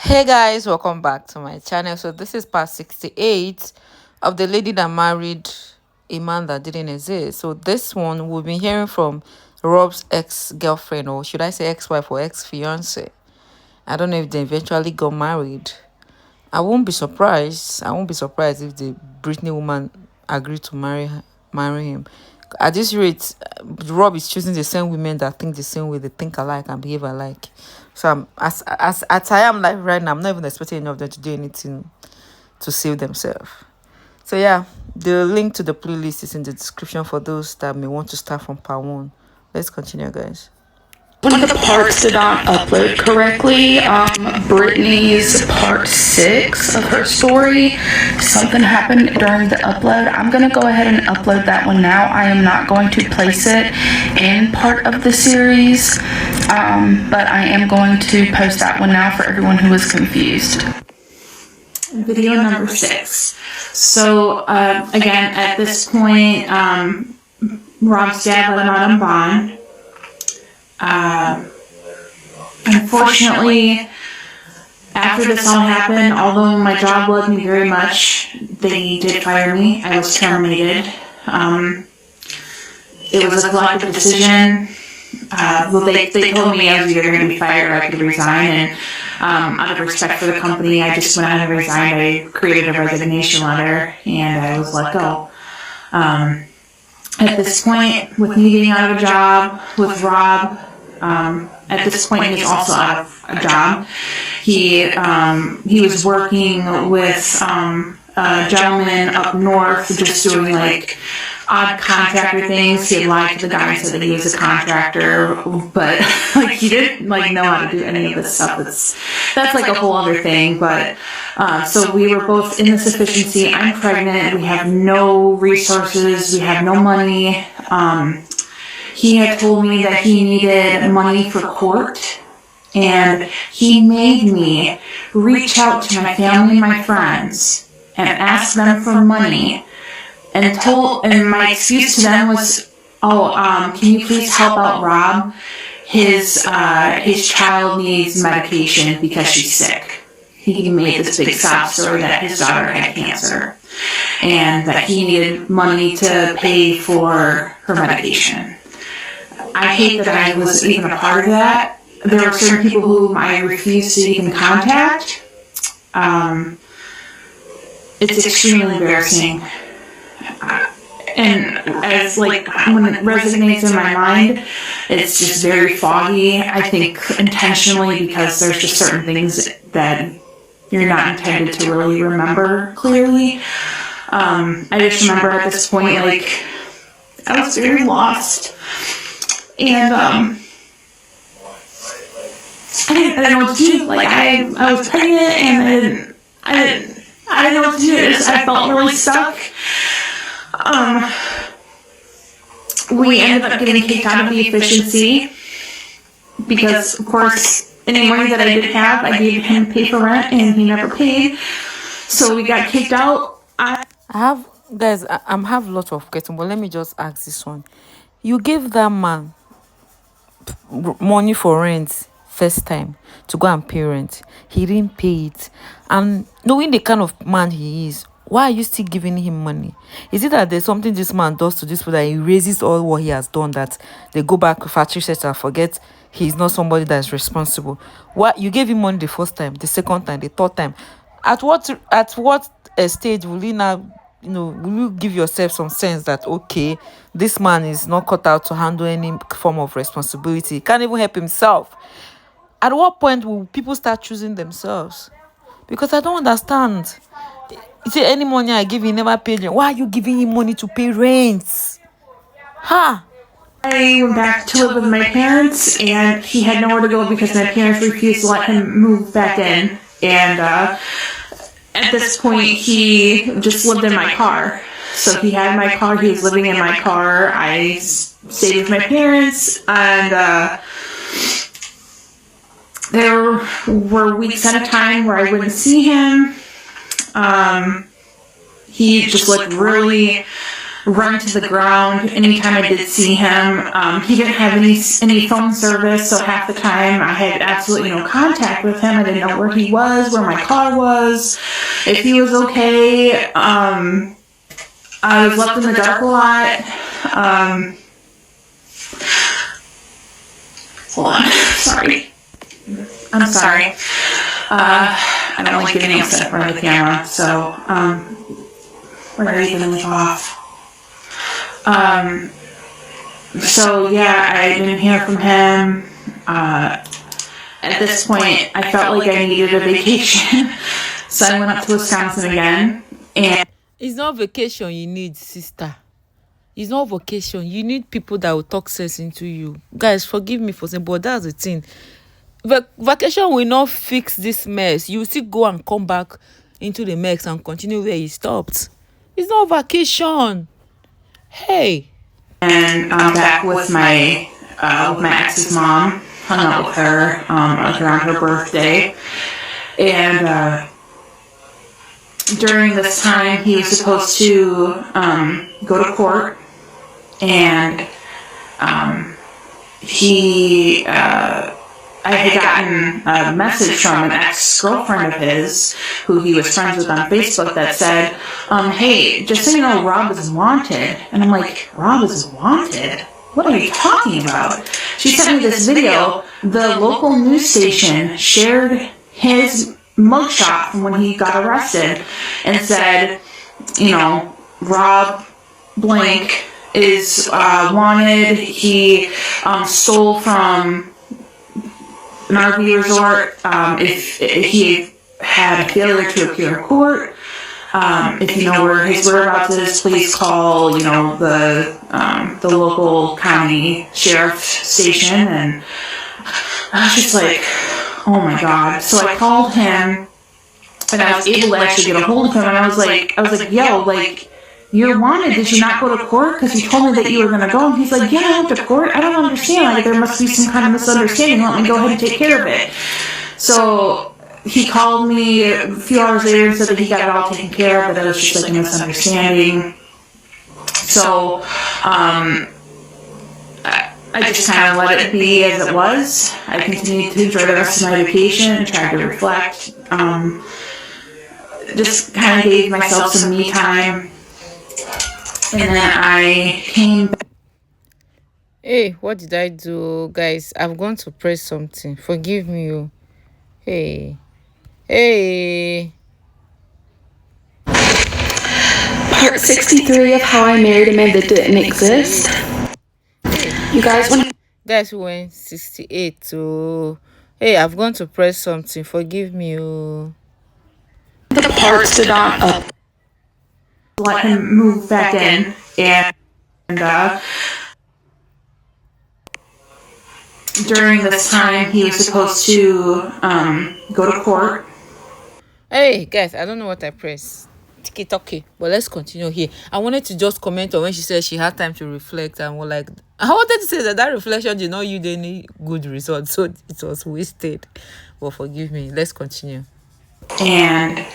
Hey guys, welcome back to my channel. So this is part 68 of the lady that married a man that didn't exist. So this one we've been hearing from Rob's ex-girlfriend, or should I say ex-wife or ex-fiance. I don't know if they eventually got married. I won't be surprised if the Britney woman agreed to marry him. At this rate, Rob is choosing the same women that think the same way, they think alike and behave alike. So as I am like right now, I'm not even expecting any of them to do anything to save themselves. So yeah, the link to the playlist is in the description for those that may want to start from part one. Let's continue, guys. One of the parts did not upload correctly. Brittany's part 6 of her story. Something happened during the upload. I'm going to go ahead and upload that one now. I am not going to place it in part of the series, but I am going to post that one now for everyone who was confused. Video number 6. So, again, at this point, Rob's dad let him out on bond. Unfortunately, after this all happened, although my job loved me very much, they did fire me. I was terminated. It was a collective decision. They told me as you're going to be fired, I could resign, and out of respect for the company, I just went ahead and resigned. I created a resignation letter, and I was let go. At this point, with me being out of a job, with Rob, at this point he's also out of a job. He was working with a gentleman up north, just doing like odd contractor things. He had lied to the guy and said that he was a contractor, but like he didn't like know how to do any of this stuff. That's like a whole other thing. But so we were both in this efficiency. I'm pregnant. We have no resources. We have no money. He had told me that he needed money for court, and he made me reach out to my family and my friends and ask them for money, and my excuse to them was, can you please help out Rob? His child needs medication because she's sick. He made this big sob story that his daughter had cancer and that he needed money to pay for her medication. I hate that I was even a part of that. There are certain people whom I refuse to even contact. It's extremely embarrassing. And as like when it resonates in my mind, it's just very foggy. I think intentionally, because there's just certain things that you're not intended to really remember clearly. I just remember at this point, like, I was very lost. And I didn't know what to do. Like I was pregnant, and I didn't know what to do. I felt really stuck. We ended up getting kicked out of the efficiency because, of course, any money that I did have, I gave him to pay for rent, and he never paid. So we got kicked out. I have guys, I'm have a lot of questions, but let me just ask this one. You gave that man money for rent first time to go and pay rent. He didn't pay it, and knowing the kind of man he is, why are you still giving him money? Is it that there's something this man does to this people that he raises all what he has done, that they go back to factory set and forget he's not somebody that is responsible? What, you gave him money the first time, the second time, the third time? At what stage will you now, will you give yourself some sense that, okay, this man is not cut out to handle any form of responsibility, he can't even help himself? At what point will people start choosing themselves? Because I don't understand. You say any money I give, he never paid rent. Why are you giving him money to pay rent? Ha! I went back to live with my parents, and he had nowhere to go because my parents refused to let him move back in. And at this point, he just lived in my car. So he had my car, he was living in my car. I stayed with my parents, and there were weeks at a time where I wouldn't see him. He just looked really run to the ground anytime I did see him. He didn't have any phone service, so half the time I had absolutely no contact with him. I didn't know where he was, where my car was, if he was okay. I was left in the dark a lot. Hold on, sorry. I'm sorry. I don't like getting upset in front of the camera, so we're gonna leave the off. So yeah, I didn't hear from him. At this point, I felt like I needed a vacation, so I went up to Wisconsin again. And It's not vacation you need, sister. It's not vacation. You need people that will talk sense into you. Guys, forgive me for saying, but that's the thing. Vacation will not fix this mess. You will still go and come back into the mess and continue where you stopped. It's not vacation. Hey. And I'm back with my ex's mom. Hung out with her around her birthday. And during this time, he was supposed to go to court. And I had gotten a message from an ex-girlfriend of his, who he was friends with on Facebook, that said, hey, just so you know, Rob is wanted. And I'm like, Rob is wanted? What are you talking about? She sent me this video. The local news station shared his mugshot from when he got arrested and said, you know, Rob blank is wanted. He stole from an RV resort. If he had a failure to appear in court, if you know where his whereabouts is, please call, you know, the local county sheriff station. And I was just like, oh my god. So I called him, and I was able to actually get a hold of him. And I was like, yo, like, you're wanted. Did you not go to court? Because you told me that you were going to go. And he's like, yeah, I went to court. I don't understand. Like, there must be some kind of misunderstanding. Let me go ahead and take care of it. So he called me a few hours later and said that he got it all taken care of, but it was just like a misunderstanding. So I just kind of let it be as it was. I continued to enjoy the rest of my vacation and tried to reflect. Just kind of gave myself some me time. And then I came back. Hey, what did I do, guys? I've gone to press something. Forgive me, you. Hey. Part 63 of How I Married a Man That Didn't Exist. You guys want... Guys, we went 68 to... Hey, I've gone to press something. Forgive me, you. The parts did not let him move back in, and during this time he was supposed to go to court. Hey guys, I don't know what I pressed. Okay, but let's continue here. I wanted to just comment on when she said she had time to reflect, and we're like, I wanted to say that reflection did not yield any good result, so it was wasted. Well, forgive me. Let's continue. And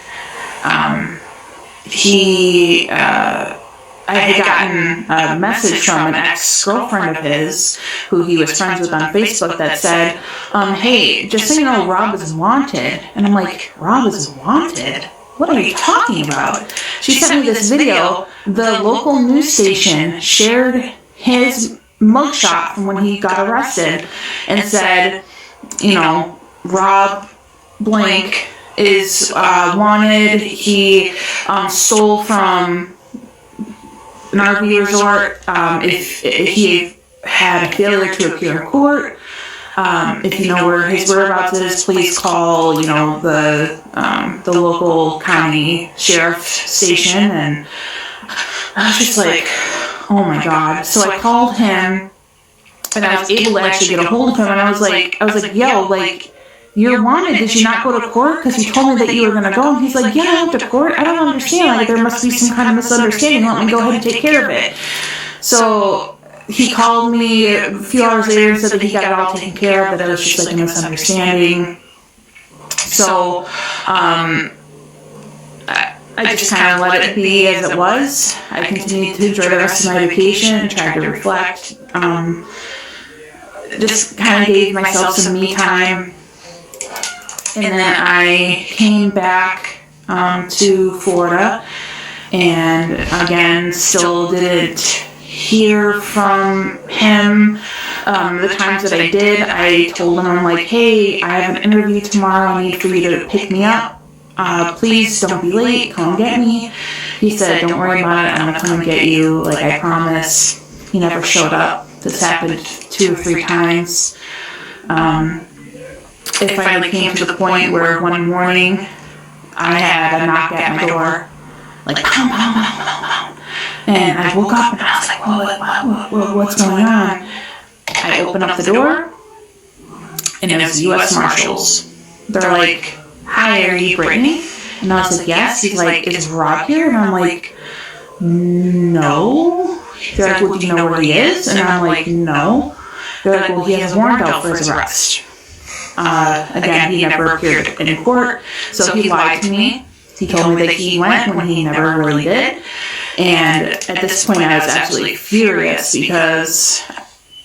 I had gotten a message from an ex-girlfriend of his, who he was friends with on Facebook, that said, hey, just so you know, Rob is wanted. And I'm like, Rob is wanted? What are you talking about? She sent me this video. The local news station shared his mugshot from when he got arrested and said, you know, Rob blank is wanted. He stole from an RV resort. If he had a failure to appear in court, if you know where his whereabouts is, please call, you know, the local county sheriff station. And I was just like, oh my god. So I called him, and I was able to actually get a hold of him. And I was like, yo, like, you're wanted. Did you not go to court? Because you told me that you were going to go. And he's like, yeah, I went to court. I don't understand. Like, there must be some kind of misunderstanding. Let me go ahead and take care of it. So he called me a few hours later and said that he got it all taken care of, but it was just like a misunderstanding. So I I just kind of let it be as it was. I continued to enjoy the rest of my vacation, tried to reflect, just kind of gave myself some me time. And then I came back to Florida, and again, still didn't hear from him. The times that I did, I told him, I'm like, hey, I have an interview tomorrow. I need for you to pick me up. Please don't be late. Come get me. He said, don't worry about it. I'm going to come and get you. Like, I promise. He never showed up. This happened 2 or 3 times. It finally came to the point where one morning I had a knock at my door. Like, pow, pow, pow, pow, pow. And I woke up and I was like, whoa, what's going on? I opened up the door, and it was U.S. Marshals. They're like, hi, are you Brittany? And I was like, yes. He's like, is Rob here? And I'm like, no. They're like, well, do you know where he is? And I'm like, no. They're like, well, he has a warrant out for his arrest. Again, he never appeared in court, so he lied to me. He told me that he went when he never really did. And at this point, I was absolutely furious because,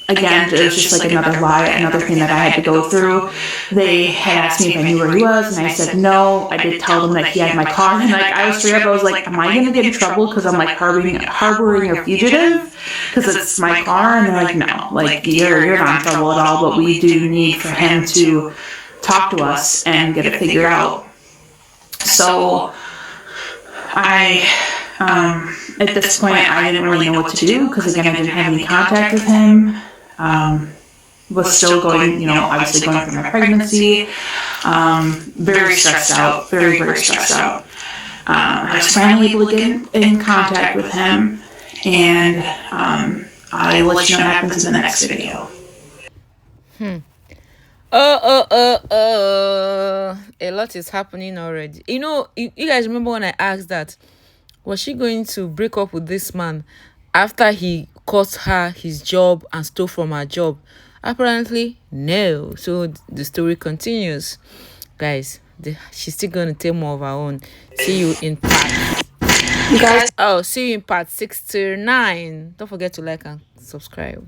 again, it was just like another lie, another thing that I had to go through. They had asked me if I knew where he was, and I said no. I did tell them that he had my car, and like I was straight up. I was like, "Am I going to get in trouble because I'm like harboring a fugitive because it's my car?" And they're like, "No, like you're not in trouble at all. But we do need for him to talk to us and get it figured out." So at this point, I didn't really know what to do because, again, I didn't have any contact with him. Was still going, obviously going through my pregnancy. Very stressed out, very, very stressed out. I was finally able to get in contact with him, and I'll let you know what happens in the next video. A lot is happening already. You guys remember when I asked that, was she going to break up with this man after he cost her his job and stole from her job? Apparently, no. So the story continues. Guys, she's still going to tell more of her own. See you in part. You guys. See you in part 6 to 9. Don't forget to like and subscribe.